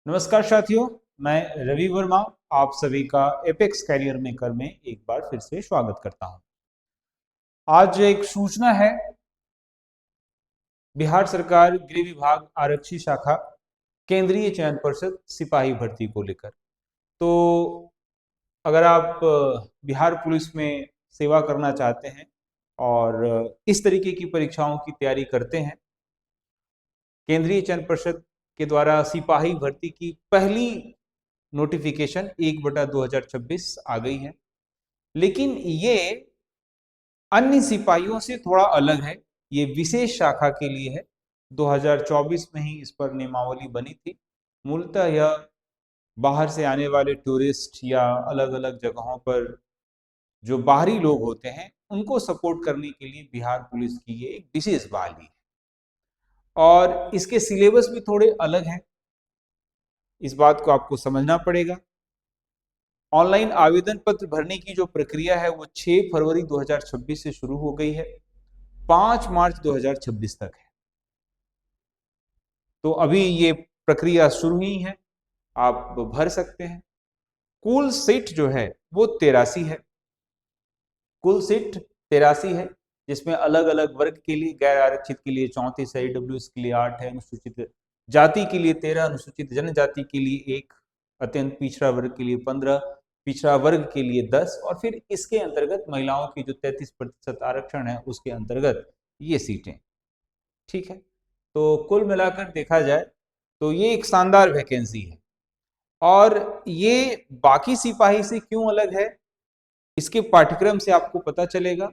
नमस्कार साथियों। मैं रवि वर्मा आप सभी का एपेक्स कैरियर मेकर में एक बार फिर से स्वागत करता हूं। आज एक सूचना है बिहार सरकार गृह विभाग आरक्षी शाखा केंद्रीय चयन परिषद सिपाही भर्ती को लेकर। तो अगर आप बिहार पुलिस में सेवा करना चाहते हैं और इस तरीके की परीक्षाओं की तैयारी करते हैं, केंद्रीय चयन परिषद के द्वारा सिपाही भर्ती की पहली नोटिफिकेशन 1/2026 आ गई है। लेकिन ये अन्य सिपाहियों से थोड़ा अलग है। ये विशेष शाखा के लिए है। 2024 में ही इस पर नियमावली बनी थी। मूलतः यह बाहर से आने वाले टूरिस्ट या अलग अलग जगहों पर जो बाहरी लोग होते हैं उनको सपोर्ट करने के लिए बिहार पुलिस की ये एक विशेष बहाली है और इसके सिलेबस भी थोड़े अलग हैं। इस बात को आपको समझना पड़ेगा। ऑनलाइन आवेदन पत्र भरने की जो प्रक्रिया है वो 6 फरवरी 2026 से शुरू हो गई है, 5 मार्च 2026 तक है। तो अभी ये प्रक्रिया शुरू ही है, आप भर सकते हैं। कुल सीट जो है वो 83 है। कुल सीट 83 है, जिसमें अलग अलग वर्ग के लिए, गैर आरक्षित के लिए 34 है, ईडब्ल्यूएस के लिए 8 है, अनुसूचित जाति के लिए 13, अनुसूचित जनजाति के लिए 1, अत्यंत पिछड़ा वर्ग के लिए 15, पिछड़ा वर्ग के लिए 10 और फिर इसके अंतर्गत महिलाओं की जो 33% आरक्षण है उसके अंतर्गत ये सीटें। ठीक है, तो कुल मिलाकर देखा जाए तो ये एक शानदार वैकेंसी है। और ये बाकी सिपाही से क्यों अलग है, इसके पाठ्यक्रम से आपको पता चलेगा।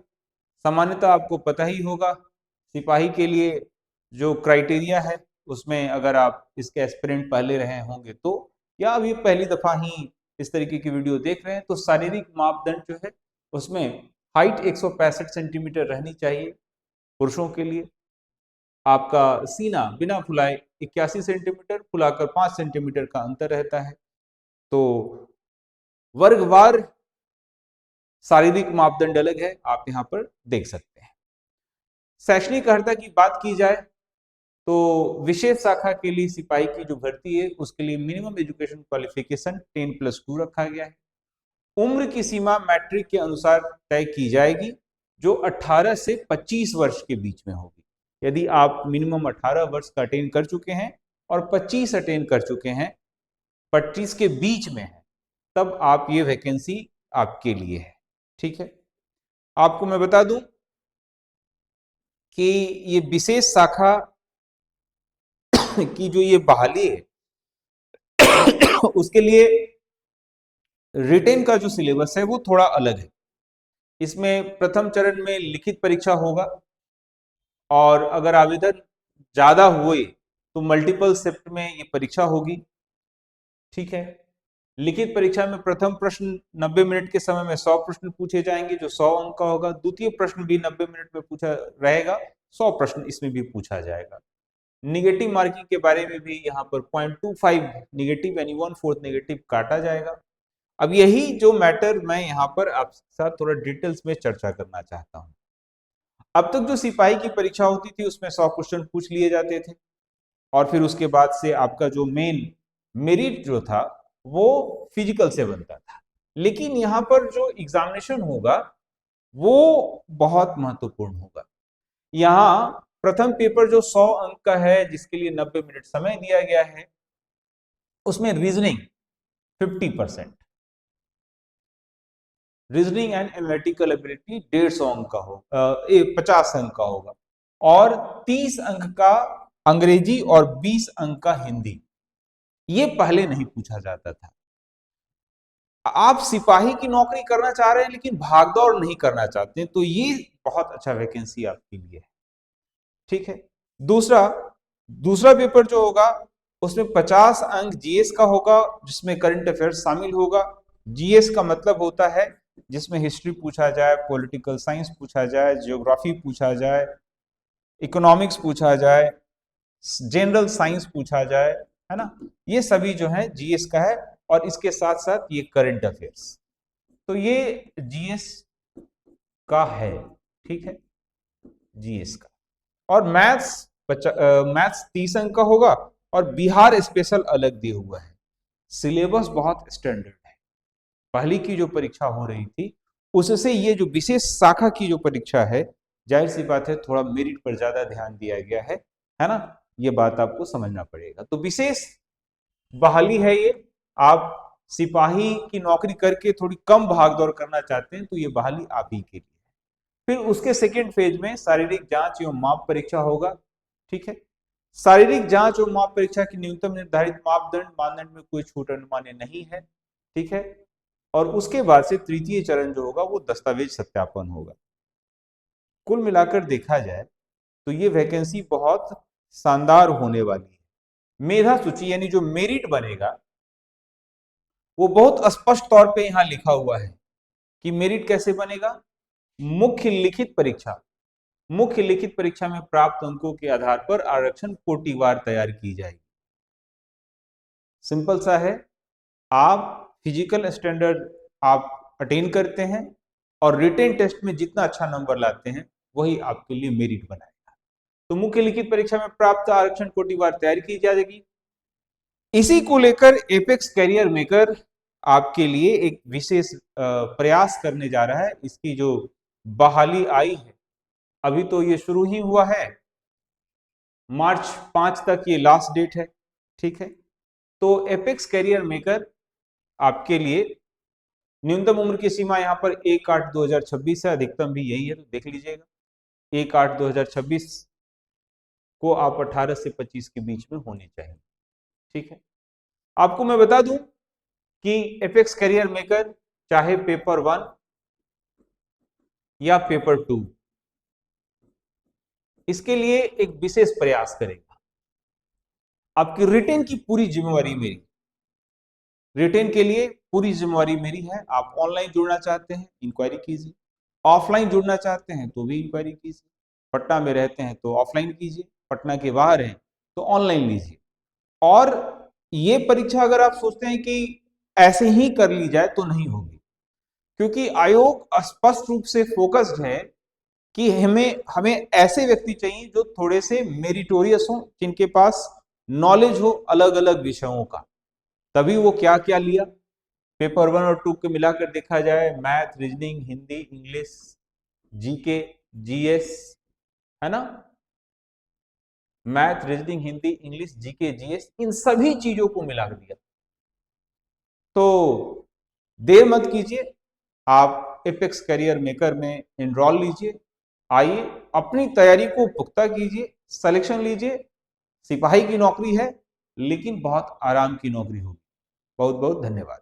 सामान्यतः आपको पता ही होगा सिपाही के लिए जो क्राइटेरिया है उसमें अगर आप इसके एस्पिरेंट पहले रहे होंगे तो, या अभी पहली दफा ही इस तरीके की वीडियो देख रहे हैं तो शारीरिक मापदंड जो है उसमें हाइट 165 सेंटीमीटर रहनी चाहिए पुरुषों के लिए। आपका सीना बिना फुलाए 81 सेंटीमीटर, फुलाकर 5 सेंटीमीटर का अंतर रहता है। तो वर्गवार शारीरिक मापदंड अलग है, आप यहाँ पर देख सकते हैं। शैक्षणिक अर्हता की बात की जाए तो विशेष शाखा के लिए सिपाही की जो भर्ती है उसके लिए मिनिमम एजुकेशन क्वालिफिकेशन 10+2 रखा गया है। उम्र की सीमा मैट्रिक के अनुसार तय की जाएगी, जो 18 से 25 वर्ष के बीच में होगी। यदि आप मिनिमम 18 वर्ष का अटेन कर चुके हैं और 25 अटेन कर चुके हैं, 25 के बीच में है, तब आप ये वैकेंसी आपके लिए है। ठीक है, आपको मैं बता दूं कि ये विशेष शाखा की जो ये बहाली है उसके लिए रिटेन का जो सिलेबस है वो थोड़ा अलग है। इसमें प्रथम चरण में लिखित परीक्षा होगा और अगर आवेदन ज्यादा हुए तो मल्टीपल शिफ्ट में ये परीक्षा होगी। ठीक है, लिखित परीक्षा में प्रथम प्रश्न 90 मिनट के समय में 100 प्रश्न पूछे जाएंगे जो 100 अंक का होगा। द्वितीय प्रश्न भी 90 मिनट में पूछा रहेगा, 100 प्रश्न इसमें भी पूछा जाएगा। निगेटिव मार्किंग के बारे में भी यहाँ पर 0.25 निगेटिव यानी 1/4 निगेटिव काटा जाएगा। अब यही जो मैटर मैं यहाँ पर आपके साथ थोड़ा डिटेल्स में चर्चा करना चाहता हूँ। अब तक जो सिपाही की परीक्षा होती थी उसमें 100 क्वेश्चन पूछ लिए जाते थे और फिर उसके बाद से आपका जो मेन मेरिट जो था वो फिजिकल से बनता था। लेकिन यहाँ पर जो एग्जामिनेशन होगा वो बहुत महत्वपूर्ण होगा। यहाँ प्रथम पेपर जो 100 अंक का है जिसके लिए 90 मिनट समय दिया गया है, उसमें reasoning 50%, reasoning and analytical ability 150 अंक का हो 50 अंक का होगा और 30 अंक का अंग्रेजी और 20 अंक का हिंदी। ये पहले नहीं पूछा जाता था। आप सिपाही की नौकरी करना चाह रहे हैं लेकिन भागदौड़ नहीं करना चाहते तो ये बहुत अच्छा वैकेंसी आपके लिए है। ठीक है, दूसरा दूसरा पेपर जो होगा उसमें 50 अंक जीएस का होगा जिसमें करंट अफेयर्स शामिल होगा। जीएस का मतलब होता है जिसमें हिस्ट्री पूछा जाए, पॉलिटिकल साइंस पूछा जाए, ज्योग्राफी पूछा जाए, इकोनॉमिक्स पूछा जाए, जनरल साइंस पूछा जाए, है ना। ये सभी जो है जीएस का है और इसके साथ साथ ये करंट अफेयर्स, तो ये जीएस का है। ठीक है, जीएस का। और मैथ्स 30 अंक का होगा और बिहार स्पेशल अलग दिया हुआ है। सिलेबस बहुत स्टैंडर्ड है। पहली की जो परीक्षा हो रही थी उससे ये जो विशेष शाखा की जो परीक्षा है, जाहिर सी बात है थोड़ा मेरिट पर ज्यादा ध्यान दिया गया है ना। ये बात आपको समझना पड़ेगा। तो विशेष बहाली है ये। आप सिपाही की नौकरी करके थोड़ी कम भागदौड़ करना चाहते हैं तो ये बहाली आप ही के लिए। फिर उसके सेकेंड फेज में शारीरिक जांच एवं माप परीक्षा होगा। ठीक है, शारीरिक जांच और माप परीक्षा की न्यूनतम निर्धारित मापदंड मानदंड में कोई छूट अनुमान्य नहीं है। ठीक है, और उसके बाद से तृतीय चरण जो होगा वो दस्तावेज सत्यापन होगा। कुल मिलाकर देखा जाए तो ये वैकेंसी बहुत शानदार होने वाली है। मेधा सूची यानी जो मेरिट बनेगा वो बहुत स्पष्ट तौर पे यहां लिखा हुआ है कि मेरिट कैसे बनेगा। मुख्य लिखित परीक्षा, मुख्य लिखित परीक्षा में प्राप्त अंकों के आधार पर आरक्षण कोटिवार तैयार की जाएगी। सिंपल सा है, आप फिजिकल स्टैंडर्ड आप अटेन करते हैं और रिटेन टेस्ट में जितना अच्छा नंबर लाते हैं वही आपके लिए मेरिट बनाएगा। तो मुख्य लिखित परीक्षा में प्राप्त आरक्षण कोटिवार तैयार की जाएगी। इसी को लेकर एपेक्स कैरियर मेकर आपके लिए एक विशेष प्रयास करने जा रहा है। इसकी जो बहाली आई है, अभी तो ये शुरू ही हुआ है, मार्च 5 तक ये लास्ट डेट है। ठीक है, तो एपेक्स कैरियर मेकर आपके लिए न्यूनतम उम्र की सीमा यहाँ पर 1/8/2026 है, अधिकतम भी यही है, तो देख लीजिएगा 1/8/2026 को आप 18 से 25 के बीच में होने चाहिए। ठीक है, आपको मैं बता दूं कि एपेक्स कैरियर मेकर चाहे पेपर 1 या पेपर 2, इसके लिए एक विशेष प्रयास करेगा। आपकी रिटेन की पूरी जिम्मेवारी मेरी, रिटेन के लिए पूरी जिम्मेवारी मेरी है। आप ऑनलाइन जुड़ना चाहते हैं इंक्वायरी कीजिए, ऑफलाइन जुड़ना चाहते हैं तो भी इंक्वायरी कीजिए। पटना में रहते हैं तो ऑफलाइन कीजिए, पटना के बाहर हैं तो ऑनलाइन लीजिए। और ये परीक्षा अगर आप सोचते हैं कि ऐसे ही कर ली जाए तो नहीं होगी, क्योंकि आयोग स्पष्ट रूप से फोकस्ड है कि हमें हमें ऐसे व्यक्ति चाहिए जो थोड़े से मेरिटोरियस हो, जिनके पास नॉलेज हो अलग अलग विषयों का। तभी वो क्या क्या लिया, पेपर 1 और 2 के मिलाकर देखा जाए, math, reasoning, Hindi, English, GK, GS, है ना, math, reasoning, Hindi, English, GK, GS, इन सभी चीजों को मिला दिया। तो देर मत कीजिए, आप एपेक्स करियर मेकर में एनरोल लीजिए। आइए अपनी तैयारी को पुख्ता कीजिए, सिलेक्शन लीजिए। सिपाही की नौकरी है लेकिन बहुत आराम की नौकरी होगी। बहुत बहुत धन्यवाद।